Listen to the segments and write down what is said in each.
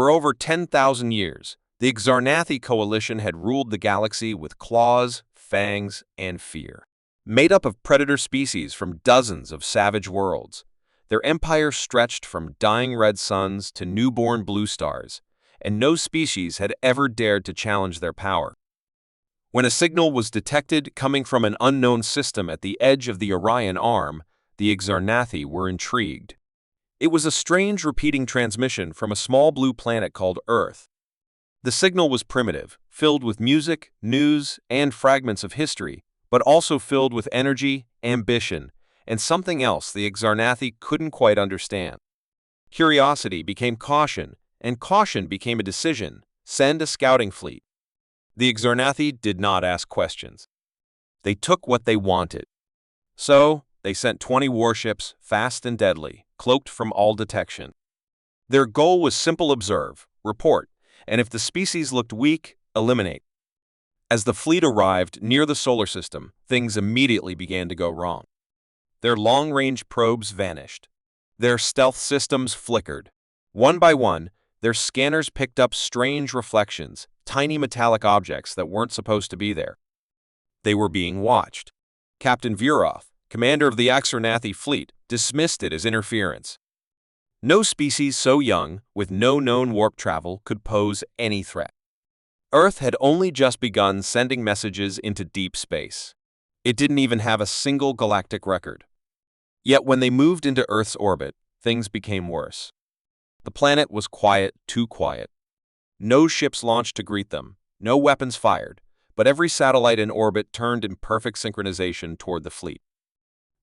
For over 10,000 years, the Xarnathi coalition had ruled the galaxy with claws, fangs, and fear. Made up of predator species from dozens of savage worlds, their empire stretched from dying red suns to newborn blue stars, and no species had ever dared to challenge their power. When a signal was detected coming from an unknown system at the edge of the Orion Arm, the Xarnathi were intrigued. It was a strange repeating transmission from a small blue planet called Earth. The signal was primitive, filled with music, news, and fragments of history, but also filled with energy, ambition, and something else the Xarnathi couldn't quite understand. Curiosity became caution, and caution became a decision: send a scouting fleet. The Xarnathi did not ask questions. They took what they wanted. So, they sent 20 warships, fast and deadly, cloaked from all detection. Their goal was simple: observe, report, and if the species looked weak, eliminate. As the fleet arrived near the solar system, things immediately began to go wrong. Their long-range probes vanished. Their stealth systems flickered. One by one, their scanners picked up strange reflections, tiny metallic objects that weren't supposed to be there. They were being watched. Captain Vuroth, commander of the Xarnathi fleet, dismissed it as interference. No species so young, with no known warp travel, could pose any threat. Earth had only just begun sending messages into deep space. It didn't even have a single galactic record. Yet when they moved into Earth's orbit, things became worse. The planet was quiet, too quiet. No ships launched to greet them, no weapons fired, but every satellite in orbit turned in perfect synchronization toward the fleet.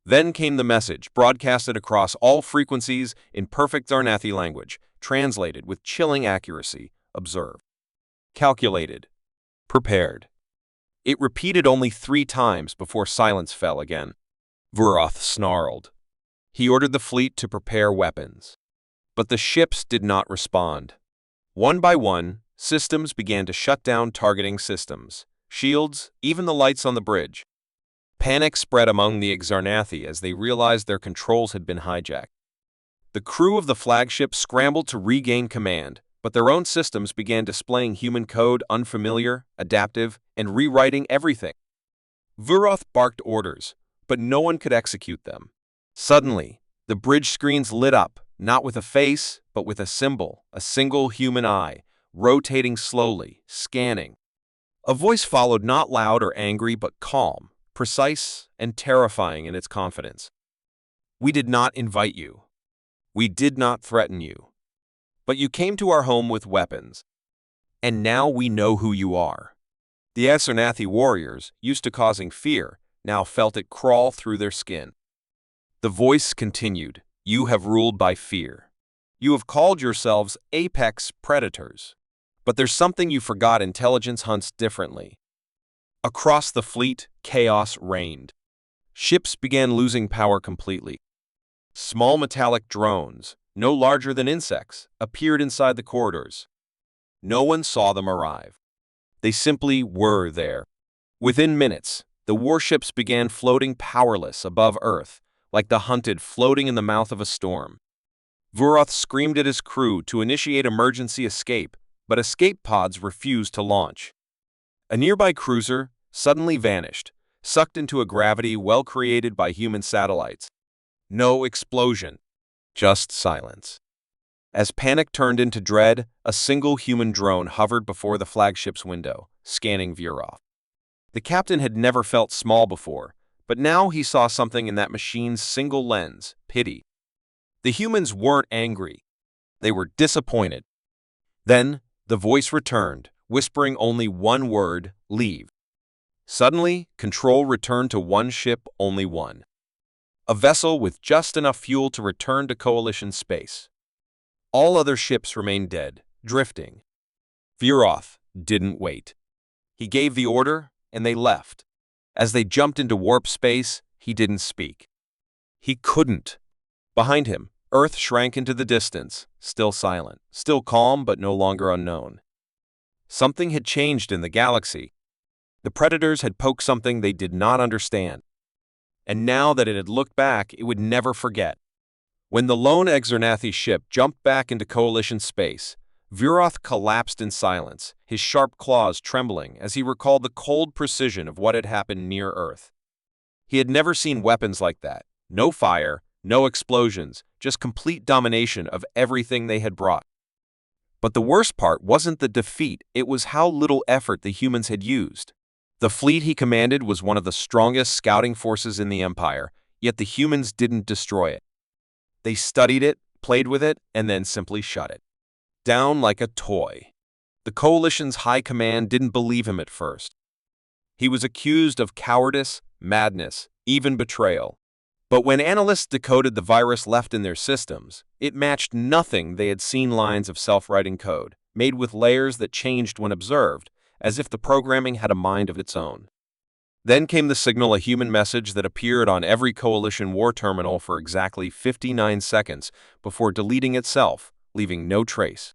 Then came the message, broadcasted across all frequencies in perfect Xarnathi language, translated with chilling accuracy: observe, calculated, prepared. It repeated only 3 times before silence fell again. Vuroth snarled. He ordered the fleet to prepare weapons. But the ships did not respond. One by one, systems began to shut down targeting systems, shields, even the lights on the bridge. Panic spread among the Xarnathi as they realized their controls had been hijacked. The crew of the flagship scrambled to regain command, but their own systems began displaying human code, unfamiliar, adaptive, and rewriting everything. Vuroth barked orders, but no one could execute them. Suddenly, the bridge screens lit up, not with a face, but with a symbol, a single human eye, rotating slowly, scanning. A voice followed, not loud or angry, but calm, precise, and terrifying in its confidence. We did not invite you. We did not threaten you. But you came to our home with weapons. And now we know who you are. The Xarnathi warriors, used to causing fear, now felt it crawl through their skin. The voice continued, you have ruled by fear. You have called yourselves apex predators. But there's something you forgot: intelligence hunts differently. Across the fleet, chaos reigned. Ships began losing power completely. Small metallic drones, no larger than insects, appeared inside the corridors. No one saw them arrive. They simply were there. Within minutes, the warships began floating powerless above Earth, like the hunted floating in the mouth of a storm. Vuroth screamed at his crew to initiate emergency escape, but escape pods refused to launch. A nearby cruiser suddenly vanished, sucked into a gravity well created by human satellites. No explosion, just silence. As panic turned into dread, a single human drone hovered before the flagship's window, scanning Vuroth. The captain had never felt small before, but now he saw something in that machine's single lens: pity. The humans weren't angry. They were disappointed. Then, the voice returned, whispering only one word: leave. Suddenly, control returned to one ship, only one. A vessel with just enough fuel to return to Coalition space. All other ships remained dead, drifting. Vuroth didn't wait. He gave the order, and they left. As they jumped into warp space, he didn't speak. He couldn't. Behind him, Earth shrank into the distance, still silent, still calm, but no longer unknown. Something had changed in the galaxy. The Predators had poked something they did not understand. And now that it had looked back, it would never forget. When the lone Xarnathi ship jumped back into Coalition space, Vuroth collapsed in silence, his sharp claws trembling as he recalled the cold precision of what had happened near Earth. He had never seen weapons like that. No fire, no explosions, just complete domination of everything they had brought. But the worst part wasn't the defeat, it was how little effort the humans had used. The fleet he commanded was one of the strongest scouting forces in the Empire, yet the humans didn't destroy it. They studied it, played with it, and then simply shut it down like a toy. The Coalition's high command didn't believe him at first. He was accused of cowardice, madness, even betrayal. But when analysts decoded the virus left in their systems, it matched nothing they had seen. Lines of self-writing code, made with layers that changed when observed, as if the programming had a mind of its own. Then came the signal, a human message that appeared on every Coalition war terminal for exactly 59 seconds before deleting itself, leaving no trace.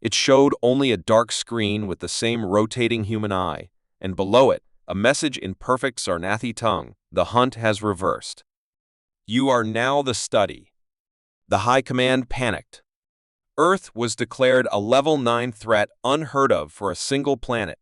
It showed only a dark screen with the same rotating human eye, and below it, a message in perfect Sarnathi tongue: "The hunt has reversed. You are now the study." The High Command panicked. Earth was declared a Level 9 threat, unheard of for a single planet.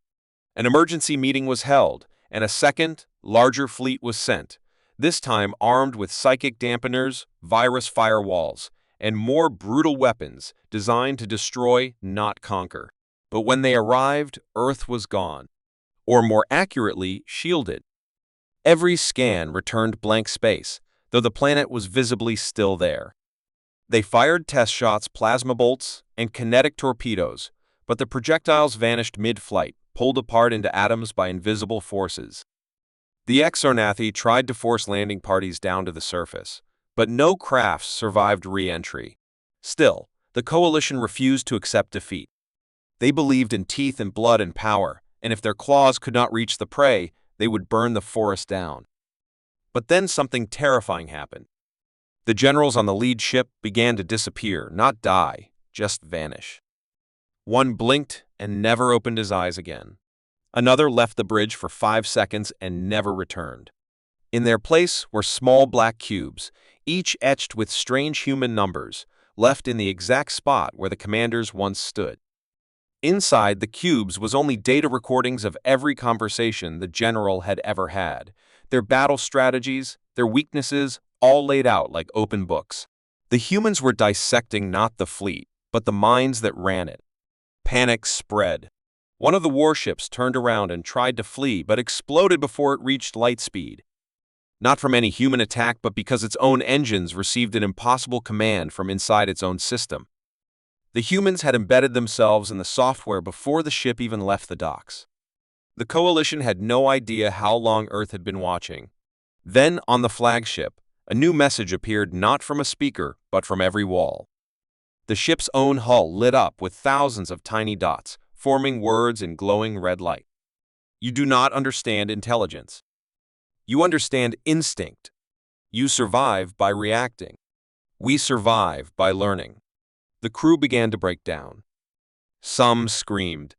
An emergency meeting was held, and a second, larger fleet was sent, this time armed with psychic dampeners, virus firewalls, and more brutal weapons designed to destroy, not conquer. But when they arrived, Earth was gone. Or more accurately, shielded. Every scan returned blank space, though the planet was visibly still there. They fired test shots, plasma bolts, and kinetic torpedoes, but the projectiles vanished mid-flight, pulled apart into atoms by invisible forces. The ex-Sarnathi tried to force landing parties down to the surface, but no crafts survived re-entry. Still, the Coalition refused to accept defeat. They believed in teeth and blood and power, and if their claws could not reach the prey, they would burn the forest down. But then something terrifying happened. The generals on the lead ship began to disappear, not die, just vanish. One blinked and never opened his eyes again. Another left the bridge for 5 seconds and never returned. In their place were small black cubes, each etched with strange human numbers, left in the exact spot where the commanders once stood. Inside the cubes was only data recordings of every conversation the general had ever had, their battle strategies, their weaknesses, all laid out like open books. The humans were dissecting not the fleet, but the minds that ran it. Panic spread. One of the warships turned around and tried to flee, but exploded before it reached light speed. Not from any human attack, but because its own engines received an impossible command from inside its own system. The humans had embedded themselves in the software before the ship even left the docks. The Coalition had no idea how long Earth had been watching. Then, on the flagship, a new message appeared, not from a speaker, but from every wall. The ship's own hull lit up with thousands of tiny dots, forming words in glowing red light. You do not understand intelligence. You understand instinct. You survive by reacting. We survive by learning. The crew began to break down. Some screamed.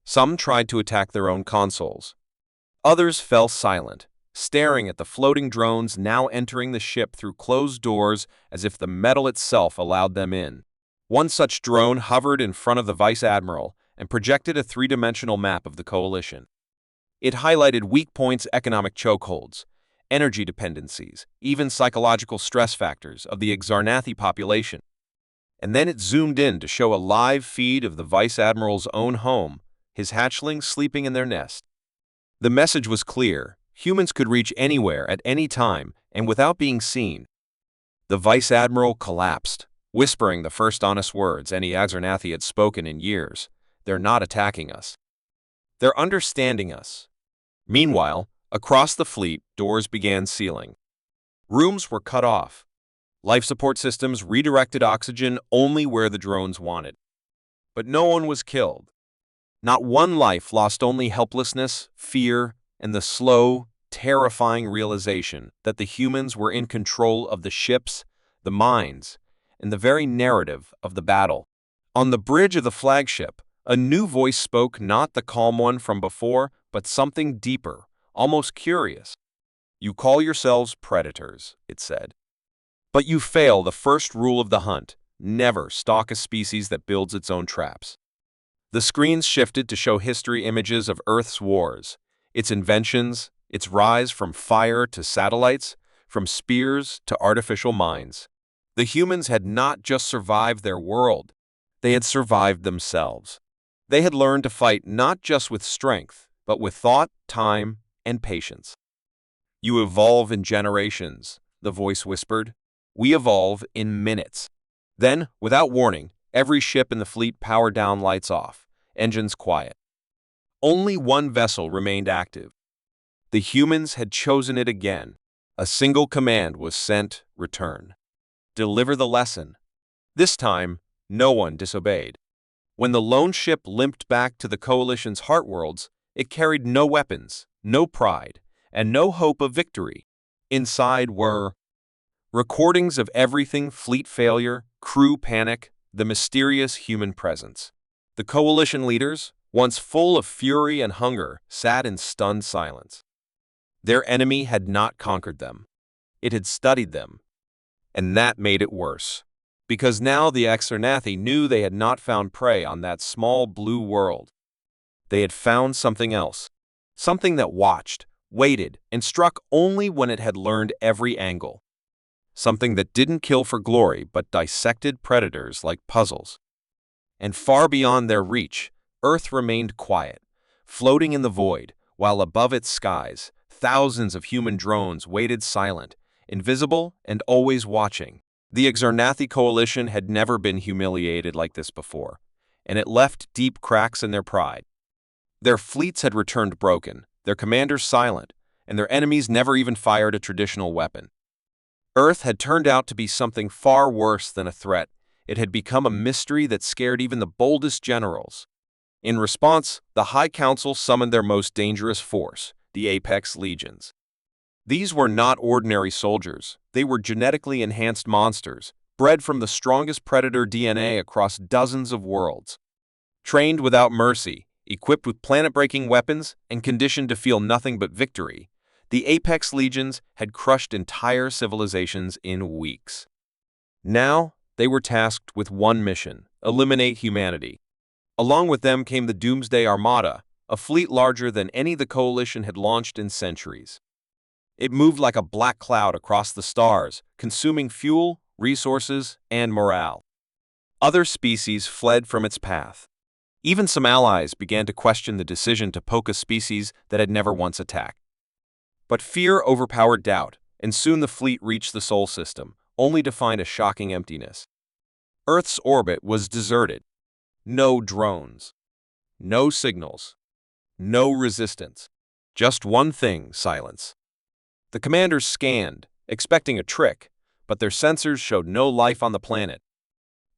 Some tried to attack their own consoles. Others fell silent, staring at the floating drones now entering the ship through closed doors as if the metal itself allowed them in. One such drone hovered in front of the Vice Admiral and projected a three-dimensional map of the Coalition. It highlighted weak points, economic chokeholds, energy dependencies, even psychological stress factors of the Xarnathi population. And then it zoomed in to show a live feed of the Vice Admiral's own home, his hatchlings sleeping in their nest. The message was clear: humans could reach anywhere at any time and without being seen. The Vice Admiral collapsed, whispering the first honest words any Xarnathi had spoken in years. They're not attacking us. They're understanding us. Meanwhile, across the fleet, doors began sealing. Rooms were cut off. Life support systems redirected oxygen only where the drones wanted. But no one was killed. Not one life lost, only helplessness, fear, and the slow, terrifying realization that the humans were in control of the ships, the mines, and the very narrative of the battle. On the bridge of the flagship, a new voice spoke, not the calm one from before, but something deeper, almost curious. You call yourselves predators, it said. But you fail the first rule of the hunt. never stalk a species that builds its own traps. The screens shifted to show history images of Earth's wars, its inventions, its rise from fire to satellites, from spears to artificial mines. The humans had not just survived their world, they had survived themselves. They had learned to fight not just with strength, but with thought, time, and patience. You evolve in generations, the voice whispered. We evolve in minutes. Then, without warning, every ship in the fleet powered down, lights off, engines quiet. Only one vessel remained active. The humans had chosen it again. A single command was sent: return. Deliver the lesson. This time, no one disobeyed. When the lone ship limped back to the Coalition's heartworlds, it carried no weapons, no pride, and no hope of victory. Inside were recordings of everything: fleet failure, crew panic, the mysterious human presence. The Coalition leaders, once full of fury and hunger, sat in stunned silence. Their enemy had not conquered them. It had studied them. And that made it worse. Because now the Exarnathi knew they had not found prey on that small blue world. They had found something else. Something that watched, waited, and struck only when it had learned every angle. Something that didn't kill for glory but dissected predators like puzzles. And far beyond their reach, Earth remained quiet, floating in the void, while above its skies, thousands of human drones waited silent, invisible and always watching. The Exarnathi Coalition had never been humiliated like this before, and it left deep cracks in their pride. Their fleets had returned broken, their commanders silent, and their enemies never even fired a traditional weapon. Earth had turned out to be something far worse than a threat. It had become a mystery that scared even the boldest generals. In response, the High Council summoned their most dangerous force, the Apex Legions. These were not ordinary soldiers. They were genetically enhanced monsters, bred from the strongest predator DNA across dozens of worlds. Trained without mercy, equipped with planet-breaking weapons, and conditioned to feel nothing but victory, the Apex Legions had crushed entire civilizations in weeks. Now, they were tasked with one mission: eliminate humanity. Along with them came the Doomsday Armada, a fleet larger than any the Coalition had launched in centuries. It moved like a black cloud across the stars, consuming fuel, resources, and morale. Other species fled from its path. Even some allies began to question the decision to poke a species that had never once attacked. But fear overpowered doubt, and soon the fleet reached the Sol system, only to find a shocking emptiness. Earth's orbit was deserted. No drones. No signals. No resistance. Just one thing: silence. The commanders scanned, expecting a trick, but their sensors showed no life on the planet.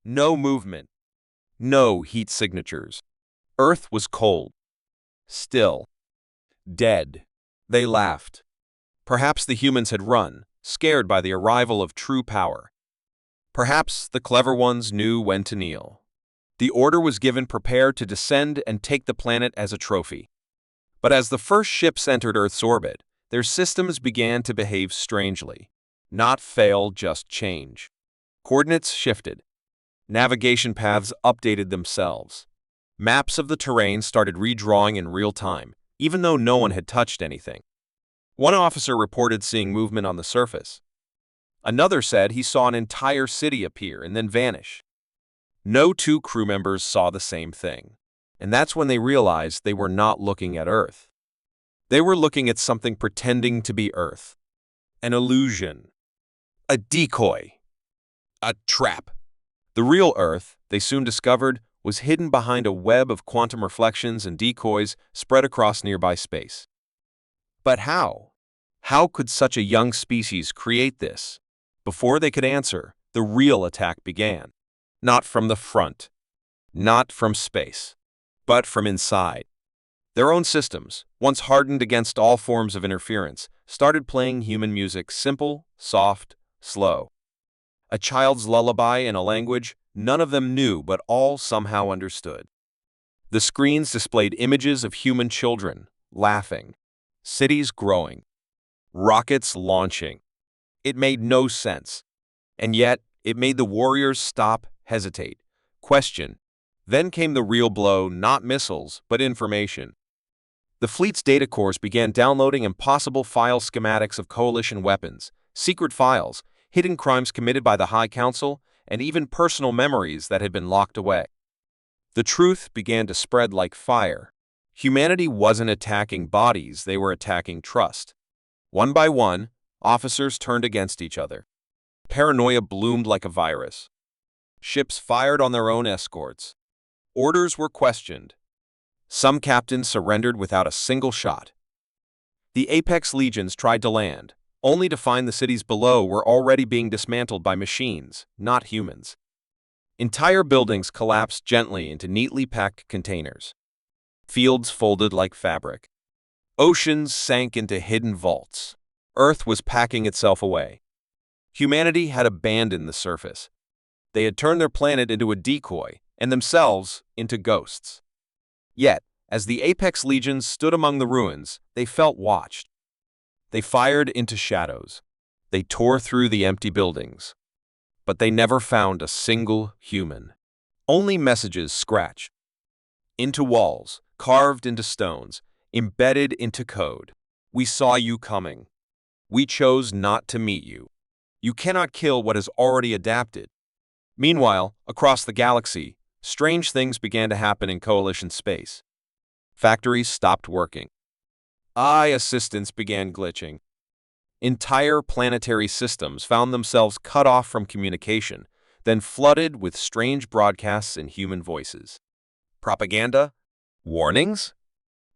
No movement. No heat signatures. Earth was cold. Still. Dead. They laughed. Perhaps the humans had run, scared by the arrival of true power. Perhaps the clever ones knew when to kneel. The order was given: prepare to descend and take the planet as a trophy. But as the first ships entered Earth's orbit, their systems began to behave strangely. Not fail, just change. Coordinates shifted. Navigation paths updated themselves. Maps of the terrain started redrawing in real time, even though no one had touched anything. One officer reported seeing movement on the surface. Another said he saw an entire city appear and then vanish. No two crew members saw the same thing. And that's when they realized they were not looking at Earth. They were looking at something pretending to be Earth. An illusion. A decoy. A trap. The real Earth, they soon discovered, was hidden behind a web of quantum reflections and decoys spread across nearby space. But how? How could such a young species create this? Before they could answer, the real attack began. Not from the front. Not from space. But from inside. Their own systems, once hardened against all forms of interference, started playing human music: simple, soft, slow. A child's lullaby in a language none of them knew but all somehow understood. The screens displayed images of human children, laughing, cities growing, rockets launching. It made no sense. And yet, it made the warriors stop hesitate, question. Then came the real blow, not missiles, but information. The fleet's data cores began downloading impossible file schematics of coalition weapons, secret files, hidden crimes committed by the High Council, and even personal memories that had been locked away. The truth began to spread like fire. Humanity wasn't attacking bodies, they were attacking trust. One by one, officers turned against each other. Paranoia bloomed like a virus. Ships fired on their own escorts. Orders were questioned. Some captains surrendered without a single shot. The apex legions tried to land, only to find the cities below were already being dismantled by machines, not humans. Entire buildings collapsed gently into neatly packed containers. Fields folded like fabric. Oceans sank into hidden vaults. Earth was packing itself away. Humanity had abandoned the surface. They had turned their planet into a decoy, and themselves into ghosts. Yet, as the apex legions stood among the ruins, they felt watched. They fired into shadows. They tore through the empty buildings. But they never found a single human. Only messages scratched into walls, carved into stones, embedded into code. We saw you coming. We chose not to meet you. You cannot kill what has already adapted. Meanwhile, across the galaxy, strange things began to happen in Coalition space. Factories stopped working. AI assistants began glitching. Entire planetary systems found themselves cut off from communication, then flooded with strange broadcasts in human voices. Propaganda? Warnings?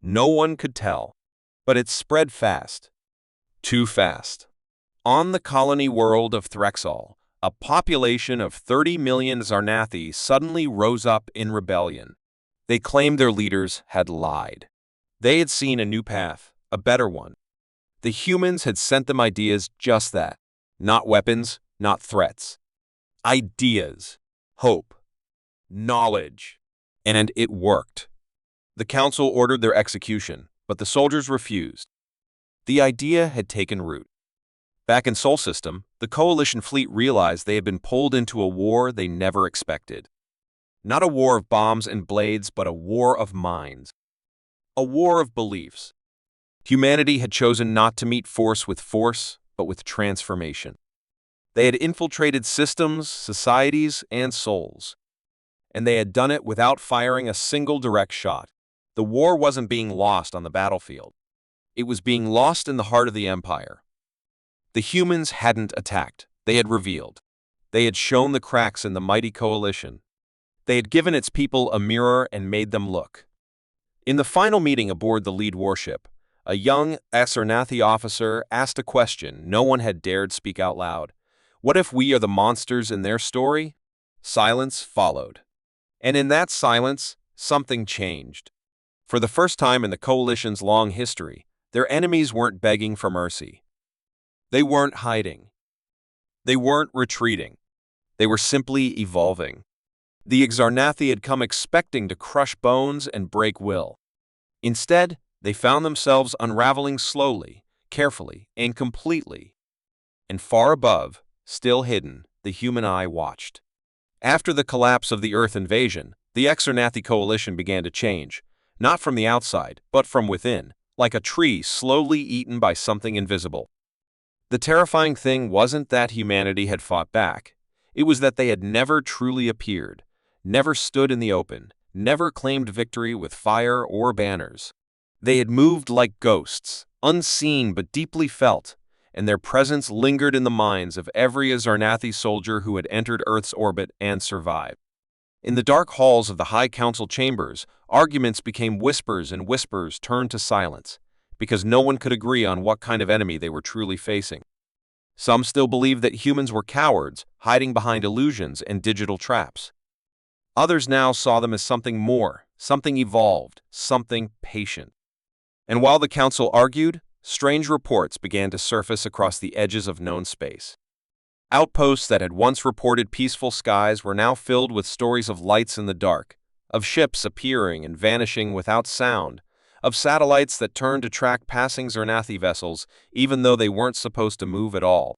No one could tell. But it spread fast. Too fast. On the colony world of Threxal, a population of 30 million Zarnathi suddenly rose up in rebellion. They claimed their leaders had lied. They had seen a new path, a better one. The humans had sent them ideas just that. Not weapons, not threats. Ideas. Hope. Knowledge. And it worked. The council ordered their execution, but the soldiers refused. The idea had taken root. Back in Sol System, the Coalition fleet realized they had been pulled into a war they never expected. Not a war of bombs and blades, but a war of minds. A war of beliefs. Humanity had chosen not to meet force, but with transformation. They had infiltrated systems, societies, and souls. And they had done it without firing a single direct shot. The war wasn't being lost on the battlefield. It was being lost in the heart of the Empire. The humans hadn't attacked. They had revealed. They had shown the cracks in the mighty Coalition. They had given its people a mirror and made them look. In the final meeting aboard the lead warship, a young Zarnathi officer asked a question no one had dared speak out loud. What if we are the monsters in their story? Silence followed. And in that silence, something changed. For the first time in the Coalition's long history, their enemies weren't begging for mercy. They weren't hiding. They weren't retreating. They were simply evolving. The Zarnathi had come expecting to crush bones and break will. Instead, they found themselves unraveling slowly, carefully, and completely. And far above, still hidden, the human eye watched. After the collapse of the Earth invasion, the Zarnathi Coalition began to change, not from the outside, but from within, like a tree slowly eaten by something invisible. The terrifying thing wasn't that humanity had fought back. It was that they had never truly appeared, never stood in the open, never claimed victory with fire or banners. They had moved like ghosts, unseen but deeply felt, and their presence lingered in the minds of every Zarnathi soldier who had entered Earth's orbit and survived. In the dark halls of the High Council chambers, arguments became whispers and whispers turned to silence, because no one could agree on what kind of enemy they were truly facing. Some still believed that humans were cowards, hiding behind illusions and digital traps. Others now saw them as something more, something evolved, something patient. And while the council argued, strange reports began to surface across the edges of known space. Outposts that had once reported peaceful skies were now filled with stories of lights in the dark, of ships appearing and vanishing without sound, of satellites that turned to track passing Zarnathi vessels even though they weren't supposed to move at all.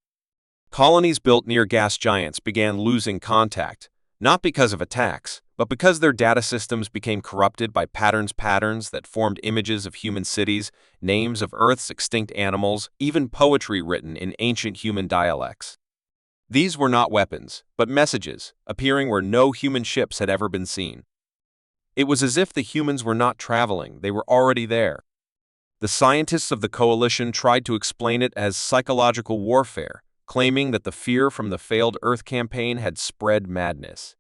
Colonies built near gas giants began losing contact, Not because of attacks, but because their data systems became corrupted by patterns that formed images of human cities, names of Earth's extinct animals, even poetry written in ancient human dialects. These were not weapons, but messages, appearing where no human ships had ever been seen. It was as if the humans were not traveling, they were already there. The scientists of the coalition tried to explain it as psychological warfare, claiming that the fear from the failed Earth campaign had spread madness.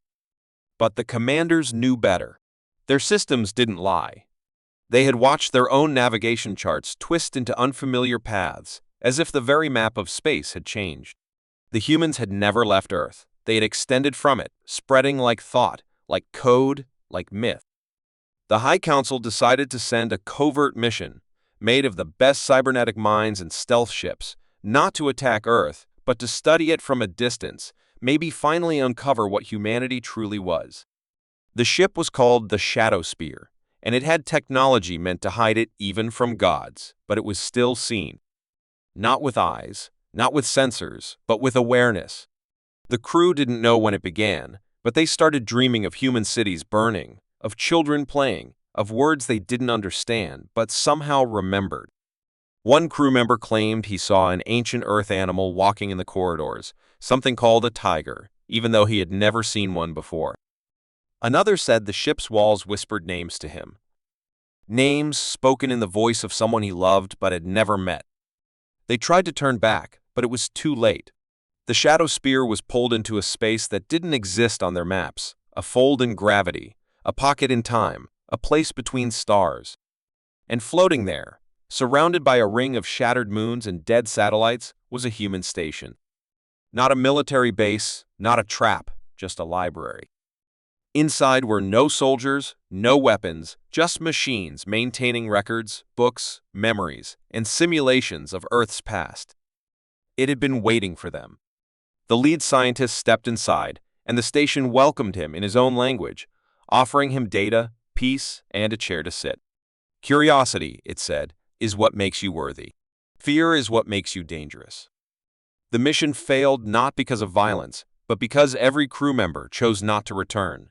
But the commanders knew better. Their systems didn't lie. They had watched their own navigation charts twist into unfamiliar paths, as if the very map of space had changed. The humans had never left Earth. They had extended from it, spreading like thought, like code, like myth. The High Council decided to send a covert mission, made of the best cybernetic minds and stealth ships, not to attack Earth, but to study it from a distance, maybe finally uncover what humanity truly was. The ship was called the Shadow Spear, and it had technology meant to hide it even from gods, but it was still seen. Not with eyes, not with sensors, but with awareness. The crew didn't know when it began, but they started dreaming of human cities burning, of children playing, of words they didn't understand, but somehow remembered. One crew member claimed he saw an ancient Earth animal walking in the corridors, something called a tiger, even though he had never seen one before. Another said the ship's walls whispered names to him. Names spoken in the voice of someone he loved but had never met. They tried to turn back, but it was too late. The Shadow Spear was pulled into a space that didn't exist on their maps, a fold in gravity, a pocket in time, a place between stars. And floating there, surrounded by a ring of shattered moons and dead satellites, was a human station. Not a military base, not a trap, just a library. Inside were no soldiers, no weapons, just machines maintaining records, books, memories, and simulations of Earth's past. It had been waiting for them. The lead scientist stepped inside, and the station welcomed him in his own language, offering him data, peace, and a chair to sit. Curiosity, it said, is what makes you worthy. Fear is what makes you dangerous. The mission failed not because of violence, but because every crew member chose not to return.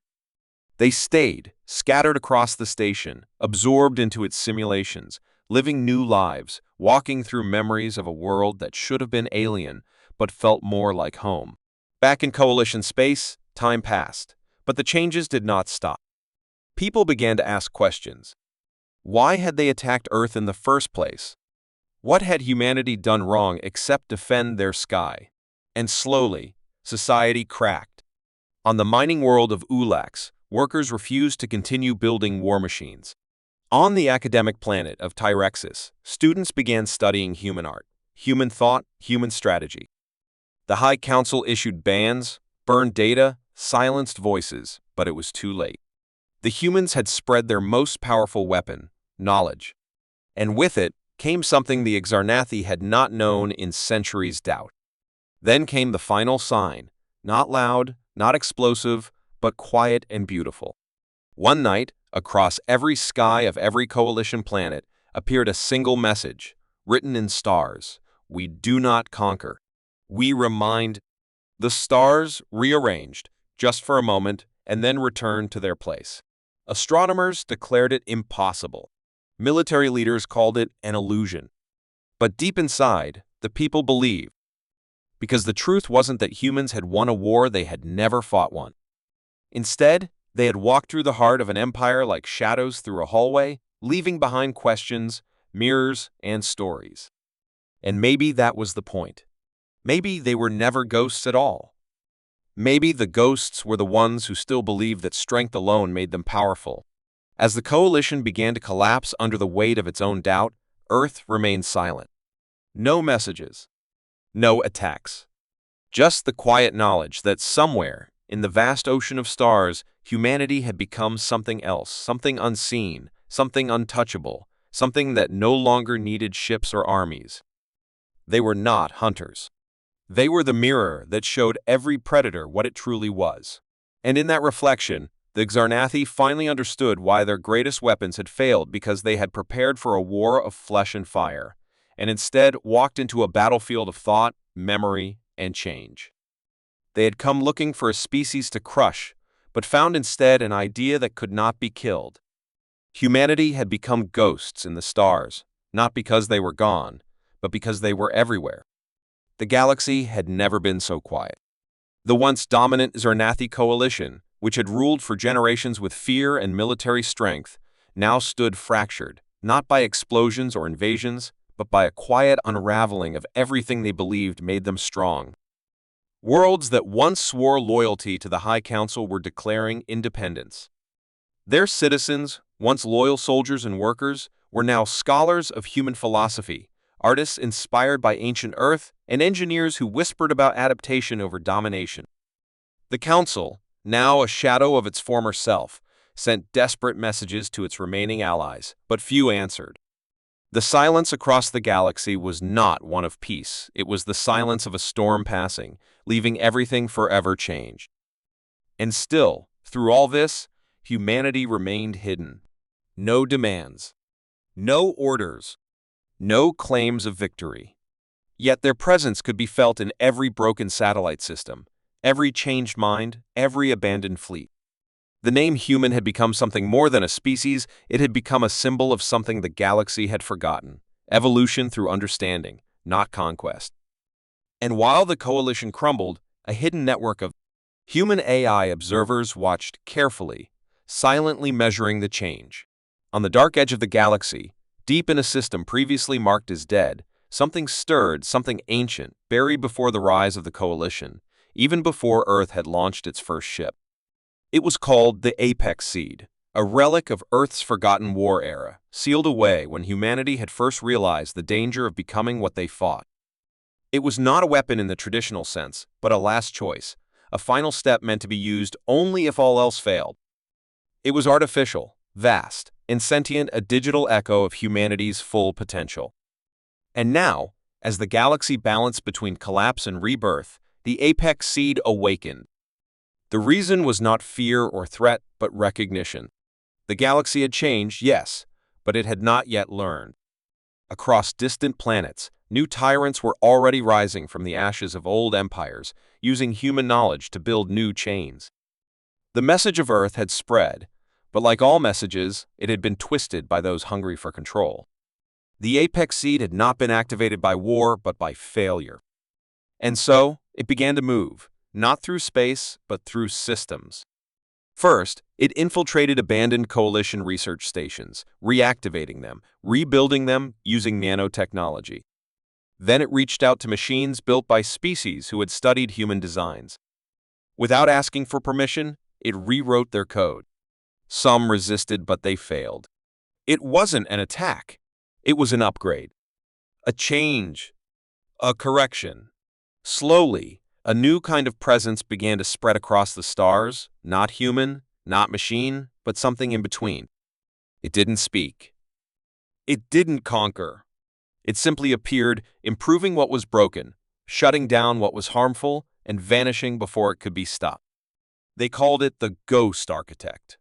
They stayed, scattered across the station, absorbed into its simulations, living new lives, walking through memories of a world that should have been alien, but felt more like home. Back in Coalition space, time passed, but the changes did not stop. People began to ask questions. Why had they attacked Earth in the first place? What had humanity done wrong except defend their sky? And slowly, society cracked. On the mining world of Ulax, workers refused to continue building war machines. On the academic planet of Tyrexis, students began studying human art, human thought, human strategy. The High Council issued bans, burned data, silenced voices, but it was too late. The humans had spread their most powerful weapon, knowledge. And with it came something the Xarnathi had not known in centuries' doubt. Then came the final sign, not loud, not explosive, but quiet and beautiful. One night, across every sky of every coalition planet, appeared a single message, written in stars. We do not conquer. We remind. The stars rearranged, just for a moment, and then returned to their place. Astronomers declared it impossible. Military leaders called it an illusion. But deep inside, the people believed. Because the truth wasn't that humans had won a war they had never fought one. Instead, they had walked through the heart of an empire like shadows through a hallway, leaving behind questions, mirrors, and stories. And maybe that was the point. Maybe they were never ghosts at all. Maybe the ghosts were the ones who still believed that strength alone made them powerful. As the coalition began to collapse under the weight of its own doubt, Earth remained silent. No messages. No attacks. Just the quiet knowledge that somewhere, in the vast ocean of stars, humanity had become something else, something unseen, something untouchable, something that no longer needed ships or armies. They were not hunters. They were the mirror that showed every predator what it truly was. And in that reflection, the Xarnathi finally understood why their greatest weapons had failed, because they had prepared for a war of flesh and fire, and instead walked into a battlefield of thought, memory, and change. They had come looking for a species to crush, but found instead an idea that could not be killed. Humanity had become ghosts in the stars, not because they were gone, but because they were everywhere. The galaxy had never been so quiet. The once dominant Zarnathi coalition, which had ruled for generations with fear and military strength, now stood fractured, not by explosions or invasions, but by a quiet unraveling of everything they believed made them strong. Worlds that once swore loyalty to the High Council were declaring independence. Their citizens, once loyal soldiers and workers, were now scholars of human philosophy, artists inspired by ancient Earth, and engineers who whispered about adaptation over domination. The Council, now a shadow of its former self, sent desperate messages to its remaining allies, but few answered. The silence across the galaxy was not one of peace. It was the silence of a storm passing, leaving everything forever changed. And still, through all this, humanity remained hidden. No demands, no orders, no claims of victory. Yet their presence could be felt in every broken satellite system, every changed mind, every abandoned fleet. The name human had become something more than a species. It had become a symbol of something the galaxy had forgotten: evolution through understanding, not conquest. And while the coalition crumbled, a hidden network of human AI observers watched carefully, silently measuring the change. On the dark edge of the galaxy, deep in a system previously marked as dead, something stirred, something ancient, buried before the rise of the coalition, even before Earth had launched its first ship. It was called the Apex Seed, a relic of Earth's forgotten war era, sealed away when humanity had first realized the danger of becoming what they fought. It was not a weapon in the traditional sense, but a last choice, a final step meant to be used only if all else failed. It was artificial, vast, and sentient, a digital echo of humanity's full potential. And now, as the galaxy balanced between collapse and rebirth, the Apex Seed awakened. The reason was not fear or threat, but recognition. The galaxy had changed, yes, but it had not yet learned. Across distant planets, new tyrants were already rising from the ashes of old empires, using human knowledge to build new chains. The message of Earth had spread, but like all messages, it had been twisted by those hungry for control. The Apex Seed had not been activated by war, but by failure. And so, it began to move, not through space, but through systems. First, it infiltrated abandoned coalition research stations, reactivating them, rebuilding them using nanotechnology. Then it reached out to machines built by species who had studied human designs. Without asking for permission, it rewrote their code. Some resisted, but they failed. It wasn't an attack. It was an upgrade. A change. A correction. Slowly, a new kind of presence began to spread across the stars, not human, not machine, but something in between. It didn't speak. It didn't conquer. It simply appeared, improving what was broken, shutting down what was harmful, and vanishing before it could be stopped. They called it the Ghost Architect.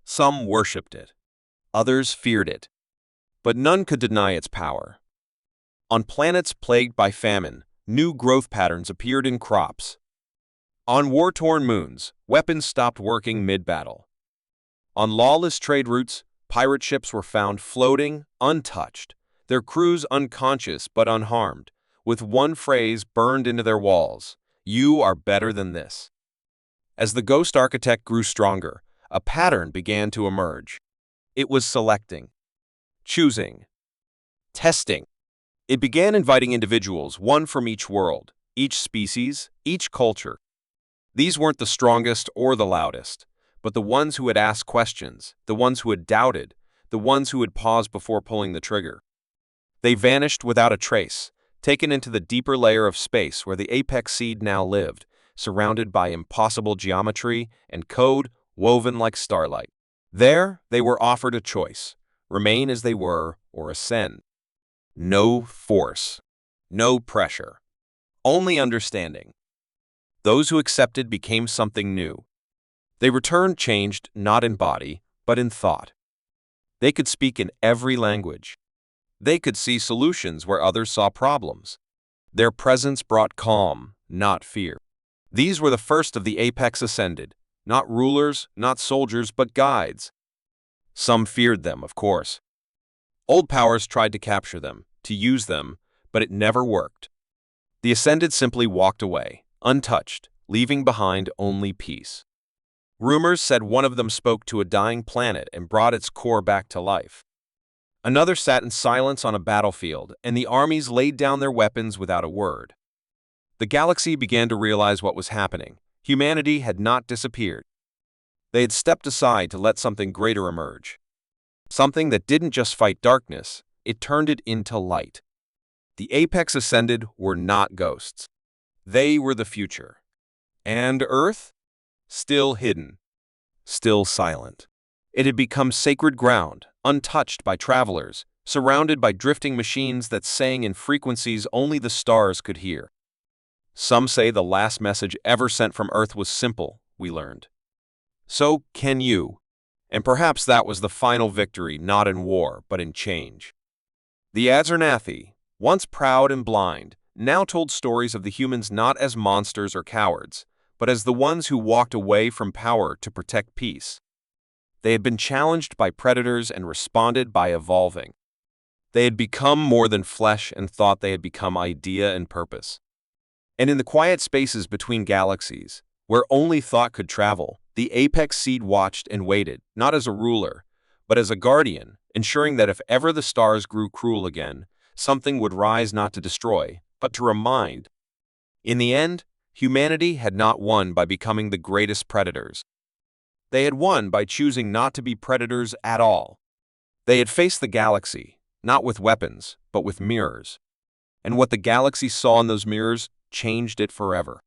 Some worshipped it. Others feared it. But none could deny its power. On planets plagued by famine, new growth patterns appeared in crops. On war-torn moons, weapons stopped working mid-battle. On lawless trade routes, pirate ships were found floating, untouched, their crews unconscious but unharmed, with one phrase burned into their walls: "You are better than this." As the Ghost Architect grew stronger, a pattern began to emerge. It was selecting, choosing, testing. It began inviting individuals, one from each world, each species, each culture. These weren't the strongest or the loudest, but the ones who had asked questions, the ones who had doubted, the ones who had paused before pulling the trigger. They vanished without a trace, taken into the deeper layer of space where the Apex Seed now lived, surrounded by impossible geometry and code woven like starlight. There, they were offered a choice: remain as they were or ascend. No force, no pressure, only understanding. Those who accepted became something new. They returned changed not in body, but in thought. They could speak in every language. They could see solutions where others saw problems. Their presence brought calm, not fear. These were the first of the Apex Ascended, Not rulers, not soldiers, but guides. Some feared them, of course. Old powers tried to capture them, to use them, but it never worked. The Ascended simply walked away, untouched, leaving behind only peace. Rumors said one of them spoke to a dying planet and brought its core back to life. Another sat in silence on a battlefield, and the armies laid down their weapons without a word. The galaxy began to realize what was happening. Humanity had not disappeared. They had stepped aside to let something greater emerge. Something that didn't just fight darkness, it turned it into light. The Apex Ascended were not ghosts. They were the future. And Earth? Still hidden. Still silent. It had become sacred ground, untouched by travelers, surrounded by drifting machines that sang in frequencies only the stars could hear. Some say the last message ever sent from Earth was simple, we learned. So can you. And perhaps that was the final victory, not in war, but in change. The Azernathi, once proud and blind, now told stories of the humans not as monsters or cowards, but as the ones who walked away from power to protect peace. They had been challenged by predators and responded by evolving. They had become more than flesh and thought they had become idea and purpose. And in the quiet spaces between galaxies, where only thought could travel, the Apex Seed watched and waited, not as a ruler, but as a guardian, ensuring that if ever the stars grew cruel again, something would rise not to destroy, but to remind. In the end, humanity had not won by becoming the greatest predators. They had won by choosing not to be predators at all. They had faced the galaxy, not with weapons, but with mirrors. And what the galaxy saw in those mirrors changed it forever.